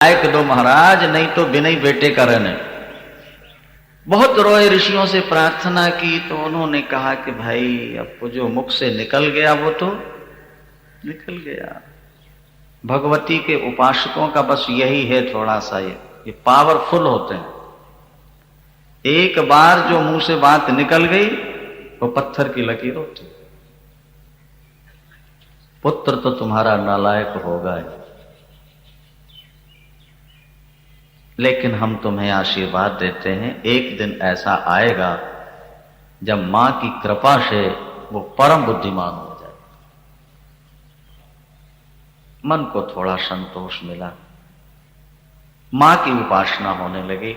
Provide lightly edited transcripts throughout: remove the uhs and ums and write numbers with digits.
लायक दो महाराज, नहीं तो बिना बेटे का रहने। बहुत रोए, ऋषियों से प्रार्थना की तो उन्होंने कहा कि भाई अब वो जो मुख से निकल गया वो तो निकल गया। भगवती के उपासकों का बस यही है, थोड़ा सा ये पावरफुल होते हैं। एक बार जो मुंह से बात निकल गई वो पत्थर की लकीर होती। पुत्र तो तुम्हारा नालायक होगा ही, लेकिन हम तुम्हें आशीर्वाद देते हैं, एक दिन ऐसा आएगा जब मां की कृपा से वो परम बुद्धिमान हो जाए। मन को थोड़ा संतोष मिला, मां की उपासना होने लगी।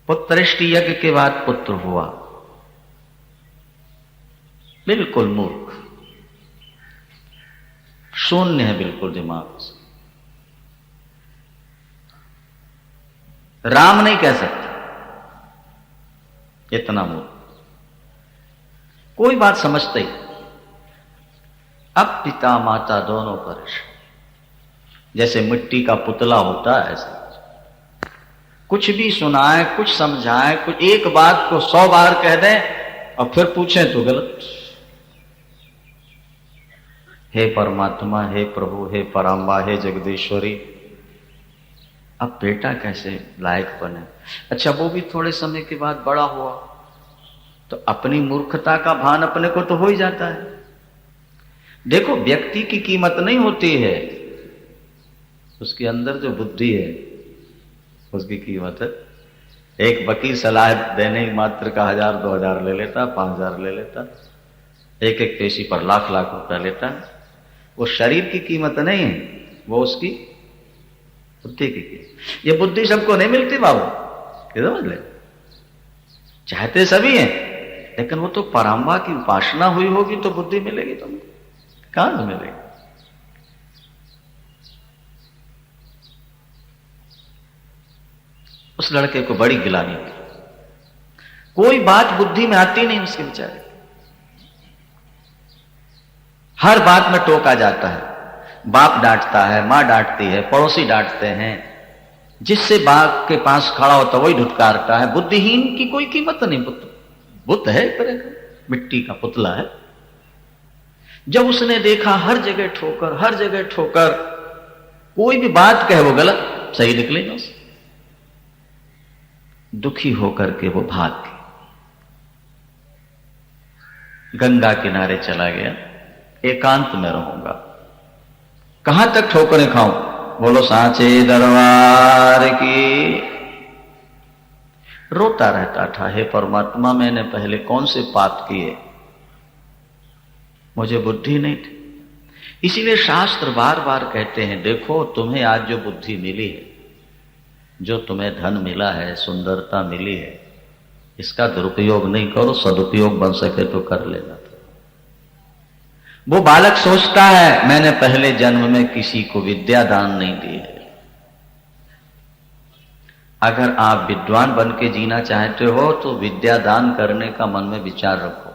पुत्रेष्टि यज्ञ के बाद पुत्र हुआ, बिल्कुल मूर्ख, शून्य है बिल्कुल दिमाग से। राम नहीं कह सकता, इतना मूर्ख, कोई बात समझते ही। अब पिता माता दोनों परेशान, जैसे मिट्टी का पुतला होता है ऐसे। कुछ भी सुनाए, कुछ समझाए, कुछ एक बात को 100 बार कह दें और फिर पूछें तो गलत। हे परमात्मा, हे प्रभु, हे पराम्बा, हे जगदीश्वरी, अब बेटा कैसे लायक बने। अच्छा, वो भी थोड़े समय के बाद बड़ा हुआ तो अपनी मूर्खता का भान अपने को तो हो ही जाता है। देखो, व्यक्ति की कीमत नहीं होती है, उसके अंदर जो बुद्धि है उसकी कीमत है। एक वकील सलाह देने मात्र का 1000-2000 ले लेता, 5000 ले लेता, एक एक पेशी पर लाख लाख रुपया लेता। वो शरीर की कीमत नहीं है, वो उसकी बुद्धि की कीमत। ये बुद्धि सबको नहीं मिलती बाबू, समझ ले। चाहते सभी हैं, लेकिन वो तो पराम्बा की उपासना हुई होगी तो बुद्धि मिलेगी तुमको, कहां से मिलेगी। उस लड़के को बड़ी गिलानी हुई, कोई बात बुद्धि में आती नहीं उसके बेचारे। हर बात में टोका जाता है, बाप डांटता है, मां डांटती है, पड़ोसी डांटते हैं, जिससे बाप के पास खड़ा होता वही धुतकारता है। बुद्धिहीन की कोई कीमत नहीं। बुद्ध है मिट्टी का पुतला है। जब उसने देखा हर जगह ठोकर, हर जगह ठोकर, कोई भी बात कहे वो गलत, सही निकले ना उसे। दुखी होकर के वो भाग गया, गंगा किनारे चला गया, एकांत में रहूंगा। कहां तक ठोकरें खाऊं, बोलो सांचे दरबार की। रोता रहता था, हे परमात्मा, मैंने पहले कौन से पाप किए, मुझे बुद्धि नहीं थी। इसीलिए शास्त्र बार बार कहते हैं, देखो तुम्हें आज जो बुद्धि मिली है, जो तुम्हें धन मिला है, सुंदरता मिली है, इसका दुरुपयोग नहीं करो, सदुपयोग बन सके तो कर लेना। वो बालक सोचता है मैंने पहले जन्म में किसी को विद्या दान नहीं दी है। अगर आप विद्वान बन के जीना चाहते हो तो विद्या दान करने का मन में विचार रखो।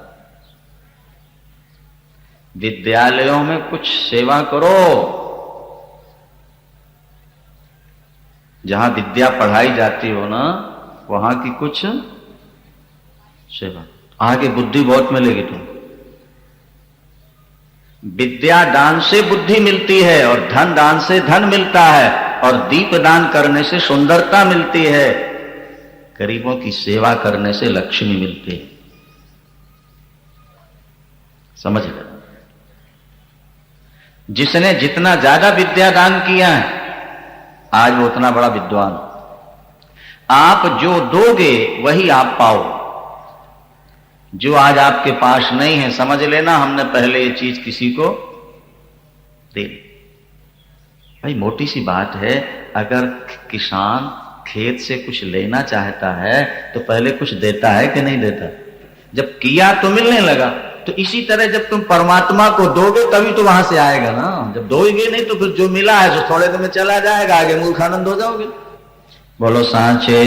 विद्यालयों में कुछ सेवा करो, जहां विद्या पढ़ाई जाती हो ना, वहां की कुछ सेवा, आगे बुद्धि बहुत मिलेगी तुमको। विद्या दान से बुद्धि मिलती है, और धन दान से धन मिलता है, और दीप दान करने से सुंदरता मिलती है, गरीबों की सेवा करने से लक्ष्मी मिलती है। समझ गए। जिसने जितना ज्यादा विद्या दान किया है आज वो उतना बड़ा विद्वान। आप जो दोगे वही आप पाओ। जो आज आपके पास नहीं है, समझ लेना हमने पहले ये चीज किसी को दे दी। भाई मोटी सी बात है, अगर किसान खेत से कुछ लेना चाहता है तो पहले कुछ देता है कि नहीं देता। जब किया तो मिलने लगा। तो इसी तरह जब तुम परमात्मा को दोगे तभी तो वहां से आएगा ना। जब दोगे नहीं तो फिर जो मिला है तो थोड़े दिन में चला जाएगा, आगे मूर्खानंद हो जाओगे। बोलो सांचे।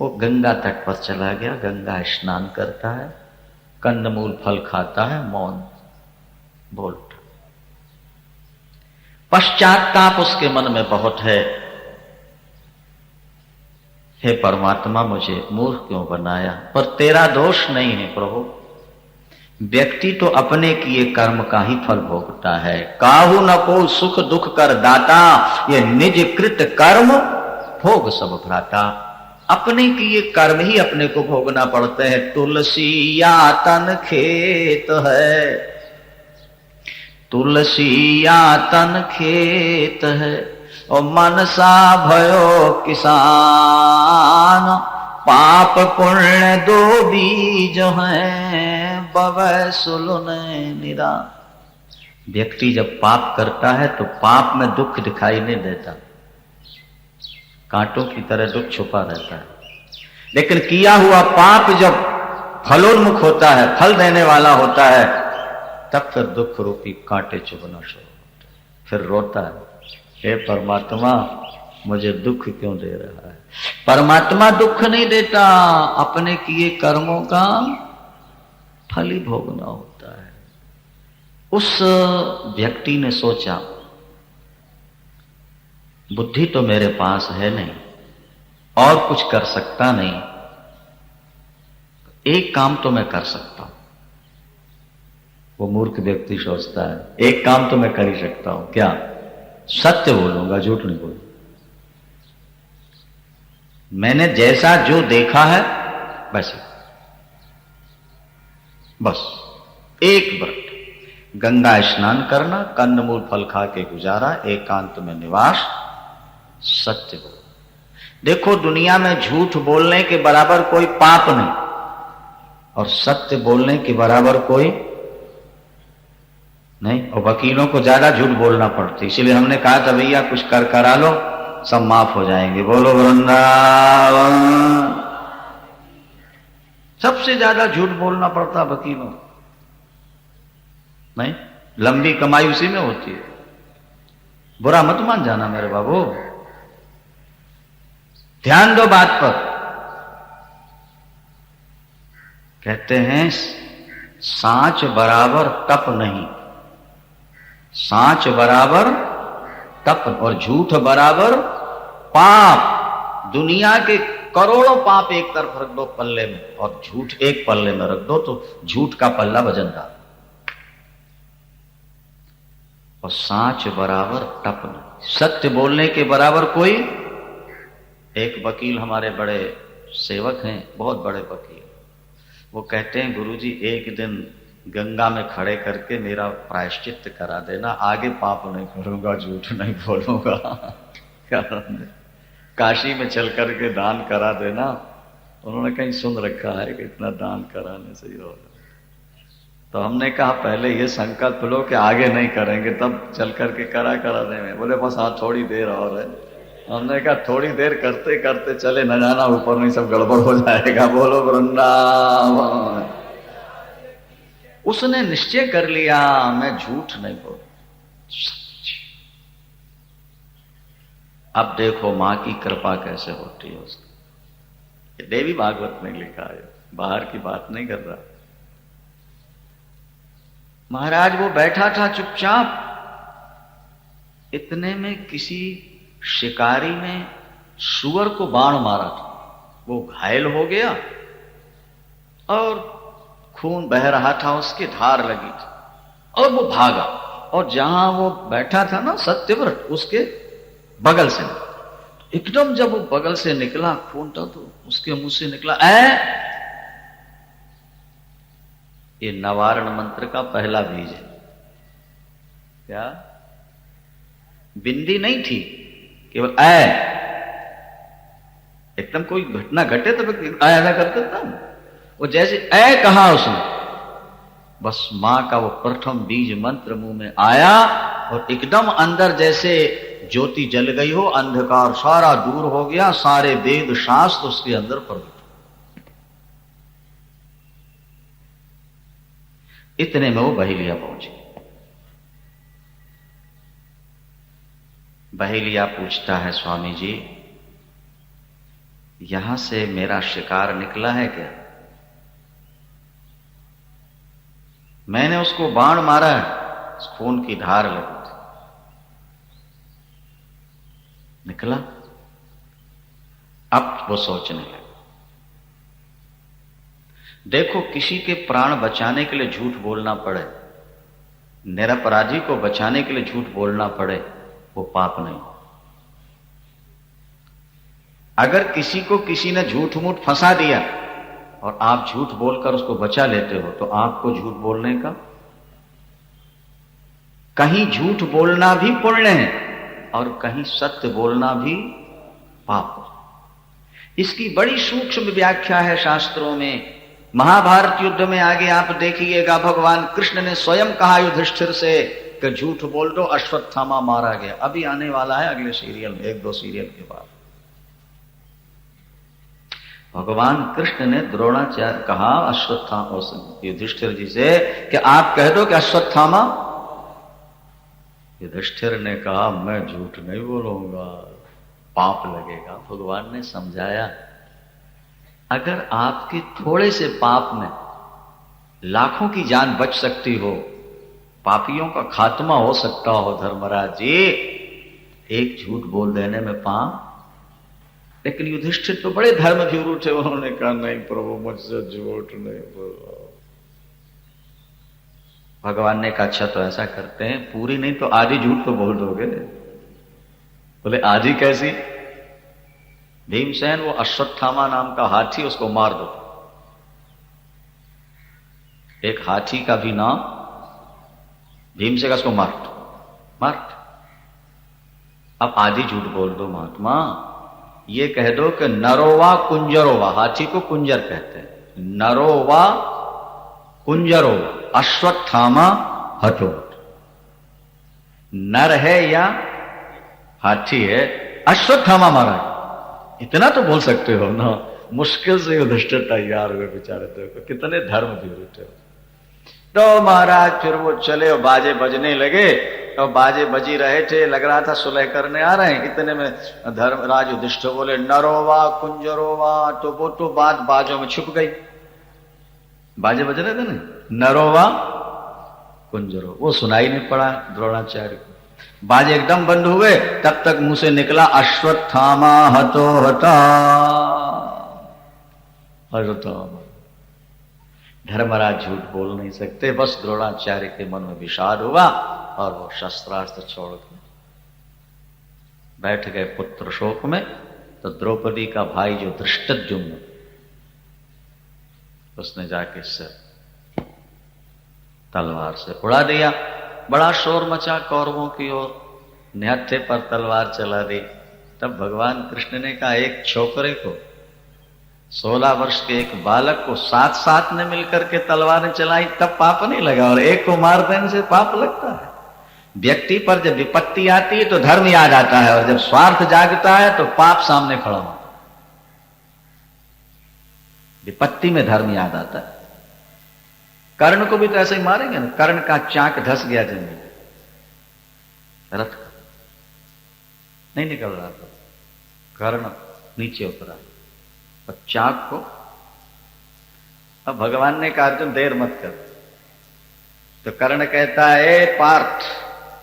वो गंगा तट पर चला गया, गंगा स्नान करता है, कंदमूल फल खाता है, मौन बोलता। पश्चाताप उसके मन में बहुत है। हे परमात्मा, मुझे मूर्ख क्यों बनाया? पर तेरा दोष नहीं है प्रभु। व्यक्ति तो अपने किए कर्म का ही फल भोगता है। काहू न को सुख दुख कर दाता, ये निज कृत कर्म भोग सब भ्राता। अपने किए कर्म ही अपने को भोगना पड़ते हैं। तुलसी या तन खेत है, तुलसी या तन खेत है, और मनसा भयो किसान। पाप पुण्य दो बीज हैं, बवै सुलुन निरा। व्यक्ति जब पाप करता है तो पाप में दुख दिखाई नहीं देता, कांटों की तरह दुख छुपा रहता है। लेकिन किया हुआ पाप जब फलोन्मुख होता है, फल देने वाला होता है, तब फिर दुख रूपी कांटे चुभना शुरू होता है। फिर रोता है, हे परमात्मा, मुझे दुख क्यों दे रहा है? परमात्मा दुख नहीं देता, अपने किए कर्मों का फल ही भोगना होता है। उस व्यक्ति ने सोचा, बुद्धि तो मेरे पास है नहीं और कुछ कर सकता नहीं, एक काम तो मैं कर सकता हूं। वो मूर्ख व्यक्ति सोचता है, एक काम तो मैं कर ही सकता हूं। क्या? सत्य बोलूंगा, झूठ नहीं बोलूंगा। मैंने जैसा जो देखा है बस एक व्रत, गंगा स्नान करना, कंदमूल फल खा के गुजारा, एकांत में निवास, सत्य बोल। देखो, दुनिया में झूठ बोलने के बराबर कोई पाप नहीं और सत्य बोलने के बराबर कोई नहीं। और वकीलों को ज्यादा झूठ बोलना पड़ता, इसलिए हमने कहा था भैया कुछ कर करा लो, सब माफ हो जाएंगे। बोलो वृंदावन। सबसे ज्यादा झूठ बोलना पड़ता वकीलों, नहीं? लंबी कमाई उसी में होती है। बुरा मत मान जाना मेरे बाबू, ध्यान दो बात पर। कहते हैं सांच बराबर तप नहीं, सांच बराबर तप, और झूठ बराबर पाप। दुनिया के करोड़ों पाप एक तरफ रख दो पल्ले में, और झूठ एक पल्ले में रख दो, तो झूठ का पल्ला वजनदार। और सांच बराबर तप नहीं, सत्य बोलने के बराबर कोई। एक वकील हमारे बड़े सेवक हैं, बहुत बड़े वकील, वो कहते हैं गुरुजी एक दिन गंगा में खड़े करके मेरा प्रायश्चित्त करा देना, आगे पाप नहीं करूंगा, झूठ नहीं बोलूंगा। काशी में चल करके दान करा देना। उन्होंने कहीं सुन रखा है कि इतना दान कराने से ही होगा। तो हमने कहा पहले ये संकल्प लो कि आगे नहीं करेंगे, तब चल करके करा देंगे। बोले बस हाँ थोड़ी देर और है। हमने कहा थोड़ी देर करते करते चले न जाना ऊपर नहीं सब गड़बड़ हो जाएगा। बोलो वृंदावन। उसने निश्चय कर लिया मैं झूठ नहीं बोल। अब देखो मां की कृपा कैसे होती है उसकी। देवी भागवत में लिखा है, बाहर की बात नहीं कर रहा। महाराज वो बैठा था चुपचाप, इतने में किसी शिकारी ने सूअर को बाण मारा था, वो घायल हो गया और खून बह रहा था, उसकी धार लगी थी और वो भागा। और जहां वो बैठा था ना सत्यव्रत, उसके बगल से एकदम जब वो बगल से निकला खून था, तो उसके मुंह से निकला ये नवारण मंत्र का पहला बीज है। क्या? बिंदी नहीं थी, केवल एकदम कोई घटना घटे तो ऐसा करते था। वो जैसे कहा उसने, बस मां का वो प्रथम बीज मंत्र मुंह में आया और एकदम अंदर जैसे ज्योति जल गई हो, अंधकार सारा दूर हो गया, सारे वेद शास्त्र उसके अंदर प्रकट। इतने में वो बहेलिया पहुंचे। बहेलिया पूछता है स्वामी जी यहां से मेरा शिकार निकला है क्या? मैंने उसको बाण मारा है, खून की धार लगी थी। निकला। अब वो सोचने लगा, देखो किसी के प्राण बचाने के लिए झूठ बोलना पड़े, निरपराधी को बचाने के लिए झूठ बोलना पड़े, वो पाप नहीं। अगर किसी को किसी ने झूठ मूठ फंसा दिया और आप झूठ बोलकर उसको बचा लेते हो तो आपको झूठ बोलने का, कहीं झूठ बोलना भी पुण्य है और कहीं सत्य बोलना भी पाप है। इसकी बड़ी सूक्ष्म व्याख्या है शास्त्रों में। महाभारत युद्ध में आगे आप देखिएगा, भगवान कृष्ण ने स्वयं कहा युधिष्ठिर से कि झूठ बोल दो, अश्वत्थामा मारा गया। अभी आने वाला है अगले सीरियल में, 1-2 सीरियल के बाद। भगवान कृष्ण ने द्रोणाचार्य कहा अश्वत्थामा युधिष्ठिर जी से कि आप कह दो कि अश्वत्थामा। युधिष्ठिर ने कहा मैं झूठ नहीं बोलूंगा, पाप लगेगा। भगवान ने समझाया, अगर आपके थोड़े से पाप में लाखों की जान बच सकती हो, पापियों का खात्मा हो सकता हो धर्मराज जी, एक झूठ बोल देने में पाप। लेकिन युधिष्ठिर तो बड़े धर्मभीरू थे, उन्होंने कहा नहीं प्रभु मुझसे झूठ नहीं बोला। भगवान ने कहा अच्छा तो ऐसा करते हैं, पूरी नहीं तो आधी झूठ तो बोल दोगे। बोले आधी कैसी? भीमसेन वो अश्वत्थामा नाम का हाथी, उसको मार दो। एक हाथी का भी नाम भीमसेन, उसको मार दो, मार दो। अब आधी झूठ बोल दो महात्मा, ये कह दो कि नरोवा कुंजरोवा, हाथी को कुंजर कहते हैं, नरोवा कुंजरोवा अश्वत्थामा हतो। नर है या हाथी है, अश्वत्थामा मारा। इतना तो बोल सकते हो ना। मुश्किल से युधिष्ठिर तैयार हुए बेचारे, देखो कितने धर्म भीरू थे। तो महाराज फिर वो चले और बाजे बजने लगे, और बाजे बजी रहे थे, लग रहा था सुलह करने आ रहे हैं। इतने में धर्मराज युधिष्ठिर बोले नरोवा कुंजरोवा, तो वो तो बात बाजों में छुप गई। बाजे बज रहे थे ना, नरोवा कुंजरो, वो सुनाई नहीं पड़ा द्रोणाचार्य को। बाजे एकदम बंद हुए, तब तक मुंह से निकला अश्वत्थामा हतो हता। धर्मराज झूठ बोल नहीं सकते, बस द्रोणाचार्य के मन में विषाद हुआ और वो शस्त्रास्त्र छोड़ के बैठ गए पुत्र शोक में। तो द्रौपदी का भाई जो धृष्टद्युम्न, उसने जाके सिर तलवार से उड़ा दिया। बड़ा शोर मचा कौरवों की ओर, निहत्थे पर तलवार चला दी। तब भगवान कृष्ण ने कहा एक छोकरे को, 16 वर्ष के एक बालक को 7 ने मिलकर के तलवारें चलाई, तब पाप नहीं लगा, और एक को मार देने से पाप लगता है। व्यक्ति पर जब विपत्ति आती है तो धर्म याद आता है, और जब स्वार्थ जागता है तो पाप सामने खड़ा होता है। विपत्ति में धर्म याद आता है। कर्ण को भी तो ऐसे ही मारेंगे ना। कर्ण का चाक धस गया जमीन, रथ का नहीं निकल रहा था, कर्ण नीचे उतरा और चाक को। अब भगवान ने कहा अर्जुन देर मत कर। तो कर्ण कहता है ए पार्थ,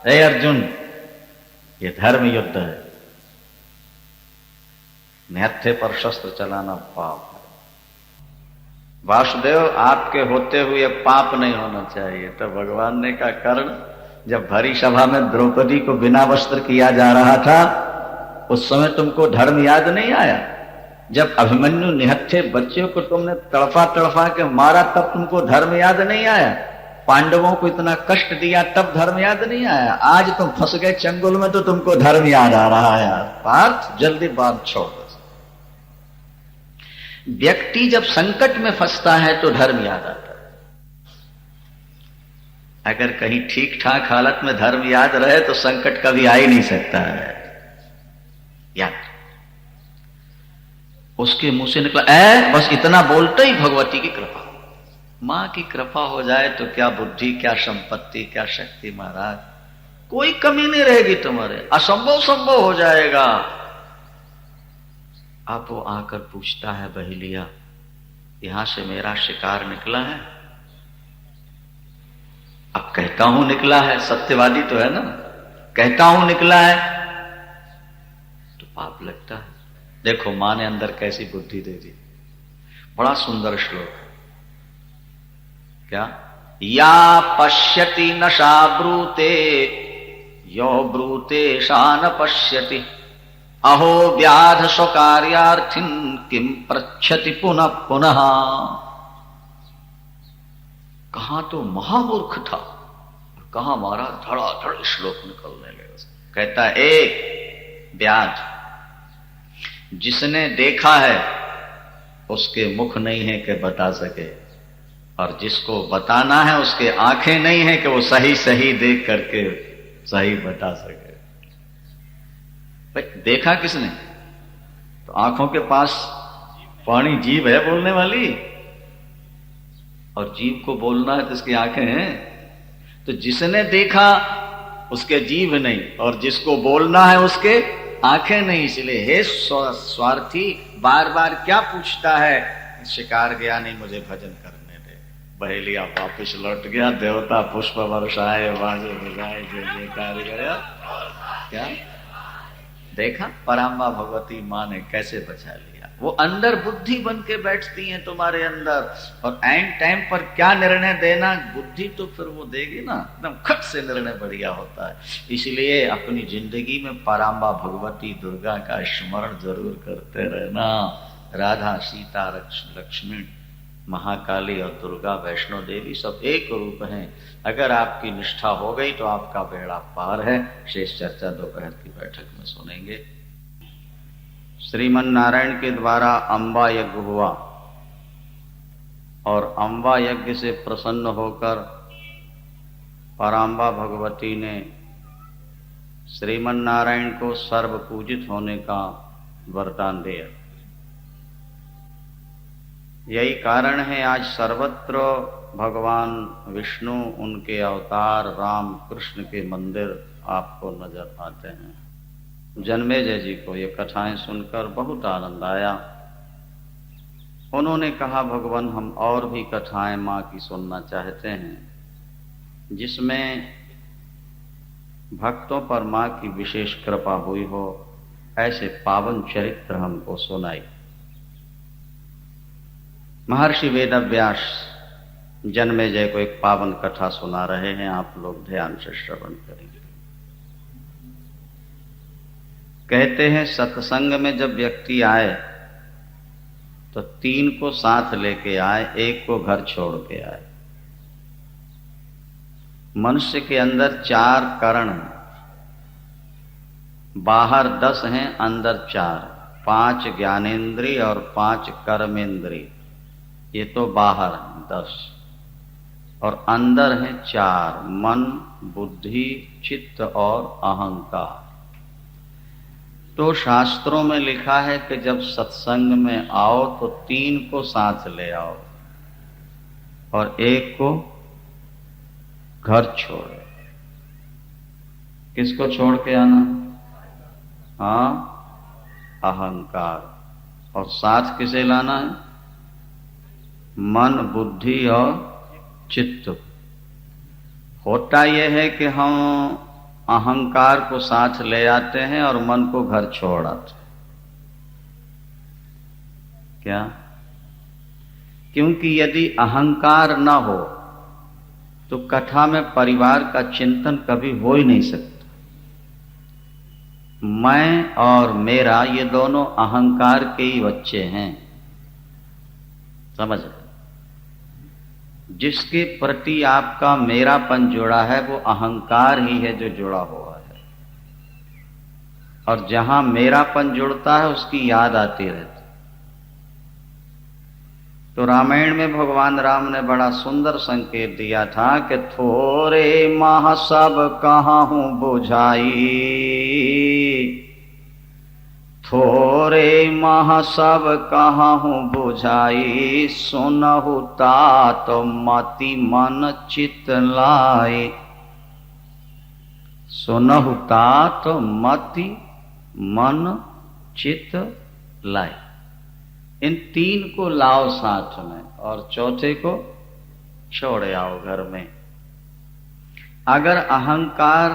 ए अर्जुन, ये धर्म युद्ध है, निहत्थे पर शस्त्र चलाना पाप है। वासुदेव आपके होते हुए पाप नहीं होना चाहिए। तो भगवान ने कहा कर्ण, जब भरी सभा में द्रौपदी को बिना वस्त्र किया जा रहा था, उस समय तुमको धर्म याद नहीं आया? जब अभिमन्यु निहत्थे बच्चे को तुमने तड़फा तड़फा के मारा, तब तुमको धर्म याद नहीं आया? पांडवों को इतना कष्ट दिया, तब धर्म याद नहीं आया? आज तुम फंस गए चंगुल में तो तुमको धर्म याद आ रहा है? यार पार्थ, जल्दी बात छोड़। व्यक्ति जब संकट में फंसता है तो धर्म याद आता है। अगर कहीं ठीक ठाक हालत में धर्म याद रहे तो संकट कभी आ ही नहीं सकता है। याद उसके मुंह से निकला बस इतना बोलते ही भगवती की कृपा, मां की कृपा हो जाए तो क्या बुद्धि, क्या संपत्ति, क्या शक्ति महाराज, कोई कमी नहीं रहेगी तुम्हारे, असंभव संभव हो जाएगा। अब वो आकर पूछता है बहेलिया, यहां से मेरा शिकार निकला है? अब कहता हूं निकला है, सत्यवादी तो है ना, कहता हूं निकला है। पाप लगता है। देखो मां ने अंदर कैसी बुद्धि दे दी। बड़ा सुंदर श्लोक है। क्या? या पश्यति नशा ब्रूते यो ब्रूते शा न पश्यति अहो व्याध स्वकार्यार्थिन किम पृच्छति पुनः पुनः। कहां तो महामूर्ख था, कहां मारा धड़ाधड़ श्लोक निकलने लगे। कहता है एक व्याध, जिसने देखा है उसके मुख नहीं है कि बता सके, और जिसको बताना है उसके आंखें नहीं है कि वो सही सही देख करके सही बता सके। भाई देखा किसने? तो आंखों के पास पानी जीभ है बोलने वाली, और जीभ को बोलना है तो इसकी आंखें हैं। तो जिसने देखा उसके जीभ नहीं, और जिसको बोलना है उसके आंखें नहीं। इसलिए हे स्वार्थी, बार बार क्या पूछता है? शिकार गया नहीं, मुझे भजन करने दे। बहेलिया वापिस लौट गया, देवता पुष्प वर्षाए, बाजे बजाए, जय जयकार गया। क्या देखा? पराम्बा भगवती मां ने कैसे बचा लिया। वो अंदर बुद्धि बन के बैठती हैं तुम्हारे अंदर, और एंड टाइम पर क्या निर्णय देना, बुद्धि तो फिर वो देगी ना, एकदम खट से निर्णय बढ़िया होता है। इसलिए अपनी जिंदगी में पराम्बा भगवती दुर्गा का स्मरण जरूर करते रहना। राधा, सीता, लक्ष्मी, महाकाली और दुर्गा, वैष्णो देवी सब एक रूप हैं। अगर आपकी निष्ठा हो गई तो आपका बेड़ा पार है। शेष चर्चा दोपहर की बैठक में सुनेंगे। श्रीमन नारायण के द्वारा अम्बा यज्ञ हुआ, और अम्बा यज्ञ से प्रसन्न होकर पराम्बा भगवती ने श्रीमन नारायण को सर्व पूजित होने का वरदान दिया। यही कारण है आज सर्वत्र भगवान विष्णु, उनके अवतार राम कृष्ण के मंदिर आपको नजर आते हैं। जन्मेजय जी को ये कथाएं सुनकर बहुत आनंद आया। उन्होंने कहा, भगवान हम और भी कथाएं माँ की सुनना चाहते हैं, जिसमें भक्तों पर माँ की विशेष कृपा हुई हो, ऐसे पावन चरित्र हमको सुनाई। महर्षि वेदव्यास जन्मेजय को एक पावन कथा सुना रहे हैं। आप लोग ध्यान से श्रवण करेंगे। कहते हैं, सत्संग में जब व्यक्ति आए तो 3 को साथ लेके आए, 1 को घर छोड़ के आए। मनुष्य के अंदर 4 करण हैं, बाहर 10 हैं, अंदर 4, 5 ज्ञानेन्द्रिय और 5 कर्मेंद्रिय। ये तो बाहर 10, और अंदर है 4, मन, बुद्धि, चित्त और अहंकार। तो शास्त्रों में लिखा है कि जब सत्संग में आओ तो 3 को साथ ले आओ और 1 को घर छोड़ो। किसको छोड़ के आना? हाँ, अहंकार। और साथ किसे लाना है? मन, बुद्धि और चित्त। होता यह है कि हम अहंकार को साथ ले आते हैं और मन को घर छोड़ आते हैं। क्या? क्योंकि यदि अहंकार न हो तो कथा में परिवार का चिंतन कभी हो ही नहीं सकता। मैं और मेरा ये दोनों अहंकार के ही बच्चे हैं, समझ? जिसके प्रति आपका मेरापन जुड़ा है वो अहंकार ही है जो जुड़ा हुआ है, और जहां मेरापन जुड़ता है उसकी याद आती रहती। तो रामायण में भगवान राम ने बड़ा सुंदर संकेत दिया था कि थोरे मह सब कहाहू बुझाई, थोरे मह सब कहाहू बुझाई, सुनहु तात मति मन चित लाई। सुनहु तात मति मन चित लाई। इन 3 को लाओ साथ में और चौथे को छोड़े आओ घर में। अगर अहंकार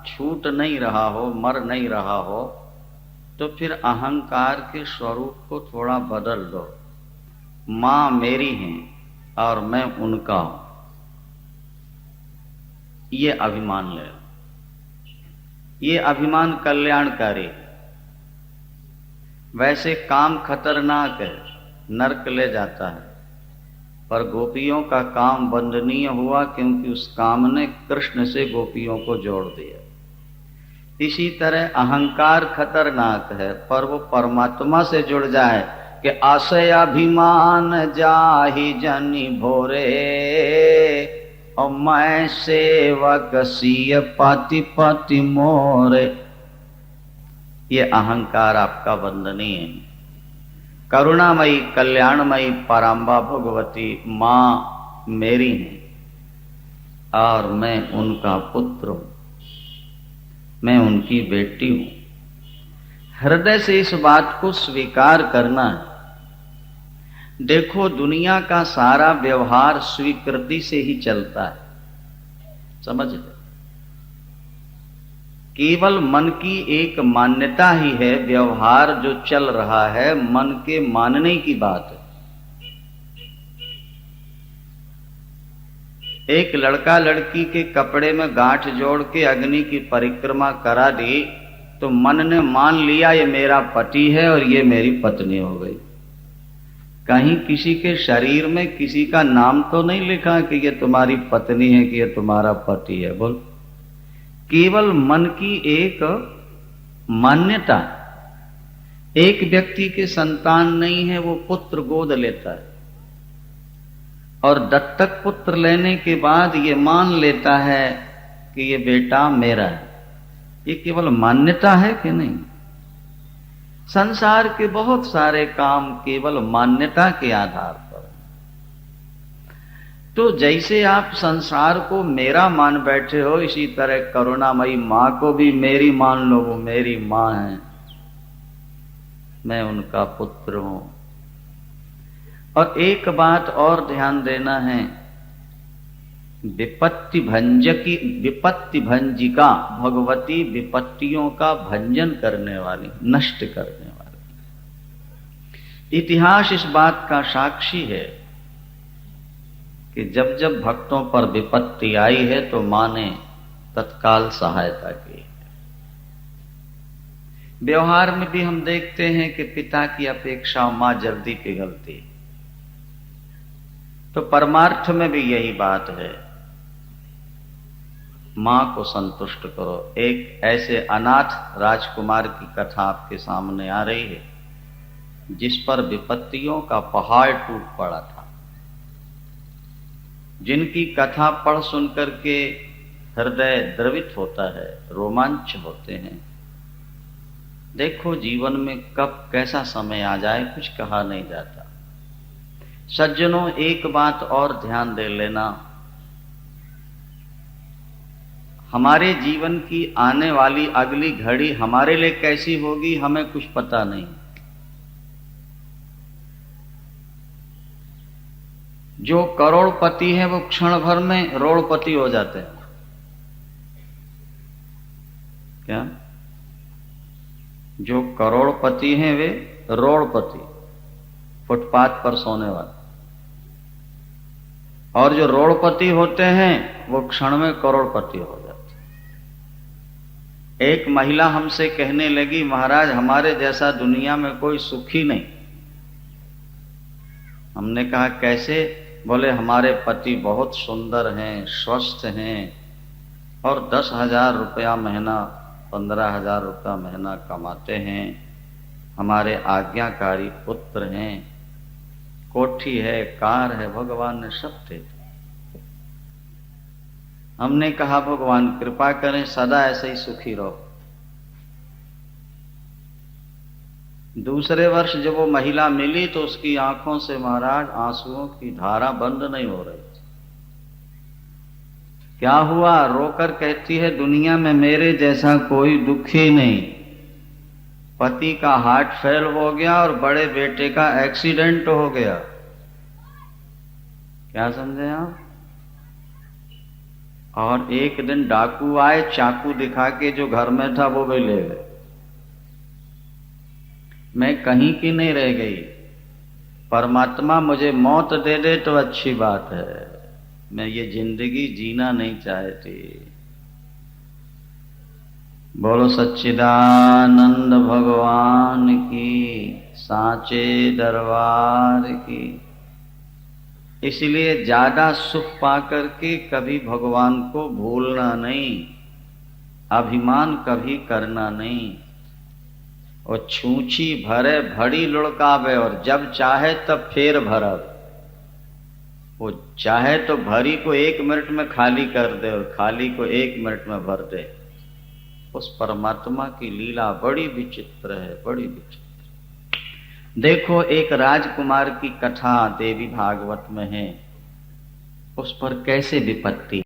छूट नहीं रहा हो, मर नहीं रहा हो, तो फिर अहंकार के स्वरूप को थोड़ा बदल दो। मां मेरी है और मैं उनका हूं, ये अभिमान ले लो। ये अभिमान कल्याणकारी। वैसे काम खतरनाक है, नरक ले जाता है, पर गोपियों का काम वंदनीय हुआ क्योंकि उस काम ने कृष्ण से गोपियों को जोड़ दिया। इसी तरह अहंकार खतरनाक है, पर वो परमात्मा से जुड़ जाए कि आशय अभिमान जाहि जनि भोरे, और मैं सेवक सिय पाति पाति मोरे। ये अहंकार आपका वंदनीय है। करुणामयी कल्याणमयी पराम्बा भगवती मां मेरी है और मैं उनका पुत्र हूं, मैं उनकी बेटी हूं। हृदय से इस बात को स्वीकार करना है। देखो, दुनिया का सारा व्यवहार स्वीकृति से ही चलता है, समझ लो। केवल मन की एक मान्यता ही है, व्यवहार जो चल रहा है मन के मानने की बात है। एक लड़का लड़की के कपड़े में गांठ जोड़ के अग्नि की परिक्रमा करा दी तो मन ने मान लिया ये मेरा पति है और ये मेरी पत्नी हो गई। कहीं किसी के शरीर में किसी का नाम तो नहीं लिखा कि ये तुम्हारी पत्नी है कि ये तुम्हारा पति है। बोल, केवल मन की एक मान्यता। एक व्यक्ति के संतान नहीं है, वो पुत्र गोद लेता है और दत्तक पुत्र लेने के बाद ये मान लेता है कि ये बेटा मेरा है। ये केवल मान्यता है कि नहीं? संसार के बहुत सारे काम केवल मान्यता के आधार पर। तो जैसे आप संसार को मेरा मान बैठे हो, इसी तरह करुणामयी मां को भी मेरी मान लो। वो मेरी मां है, मैं उनका पुत्र हूं। और एक बात और ध्यान देना है, विपत्ति भंजिका भगवती, विपत्तियों का भंजन करने वाली, नष्ट करने वाली। इतिहास इस बात का साक्षी है कि जब जब भक्तों पर विपत्ति आई है तो मां ने तत्काल सहायता की। व्यवहार में भी हम देखते हैं कि पिता की अपेक्षा मां जल्दी पिघलती, तो परमार्थ में भी यही बात है। मां को संतुष्ट करो। एक ऐसे अनाथ राजकुमार की कथा आपके सामने आ रही है जिस पर विपत्तियों का पहाड़ टूट पड़ा था, जिनकी कथा पढ़ सुनकर के हृदय द्रवित होता है, रोमांच होते हैं। देखो, जीवन में कब कैसा समय आ जाए कुछ कहा नहीं जाता। सज्जनों, एक बात और ध्यान दे लेना, हमारे जीवन की आने वाली अगली घड़ी हमारे लिए कैसी होगी हमें कुछ पता नहीं। जो करोड़पति है वो क्षण भर में रोड़पति हो जाते हैं। क्या? जो करोड़पति हैं वे रोड़पति, फुटपाथ पर सोने वाले। और जो रोड़पति होते हैं वो क्षण में करोड़पति हो जाते। एक महिला हमसे कहने लगी, महाराज हमारे जैसा दुनिया में कोई सुखी नहीं। हमने कहा कैसे? बोले हमारे पति बहुत सुंदर हैं, स्वस्थ हैं और 10,000 रुपया महीना, 15,000 रुपया महीना कमाते हैं। हमारे आज्ञाकारी पुत्र हैं, कोठी है, कार है, भगवान ने सब दे दिया। हमने कहा भगवान कृपा करें, सदा ऐसे ही सुखी रहो। दूसरे वर्ष जब वो महिला मिली तो उसकी आंखों से महाराज आंसुओं की धारा बंद नहीं हो रही थी। क्या हुआ? रोकर कहती है, दुनिया में मेरे जैसा कोई दुखी नहीं। पति का हार्ट फेल हो गया और बड़े बेटे का एक्सीडेंट हो गया। क्या समझे आप? और एक दिन डाकू आए, चाकू दिखा के जो घर में था वो भी ले गए। मैं कहीं की नहीं रह गई। परमात्मा मुझे मौत दे दे तो अच्छी बात है, मैं ये जिंदगी जीना नहीं चाहती। बोलो सच्चिदानंद भगवान की, सांचे दरबार की। इसलिए ज्यादा सुख पाकर के कभी भगवान को भूलना नहीं, अभिमान कभी करना नहीं। और छूछी भरे भड़ी लुढ़कावे, और जब चाहे तब फेर भरब। वो चाहे तो भरी को 1 मिनट में खाली कर दे और खाली को 1 मिनट में भर दे। उस परमात्मा की लीला बड़ी विचित्र है, बड़ी विचित्र। देखो एक राजकुमार की कथा देवी भागवत में है, उस पर कैसे विपत्ति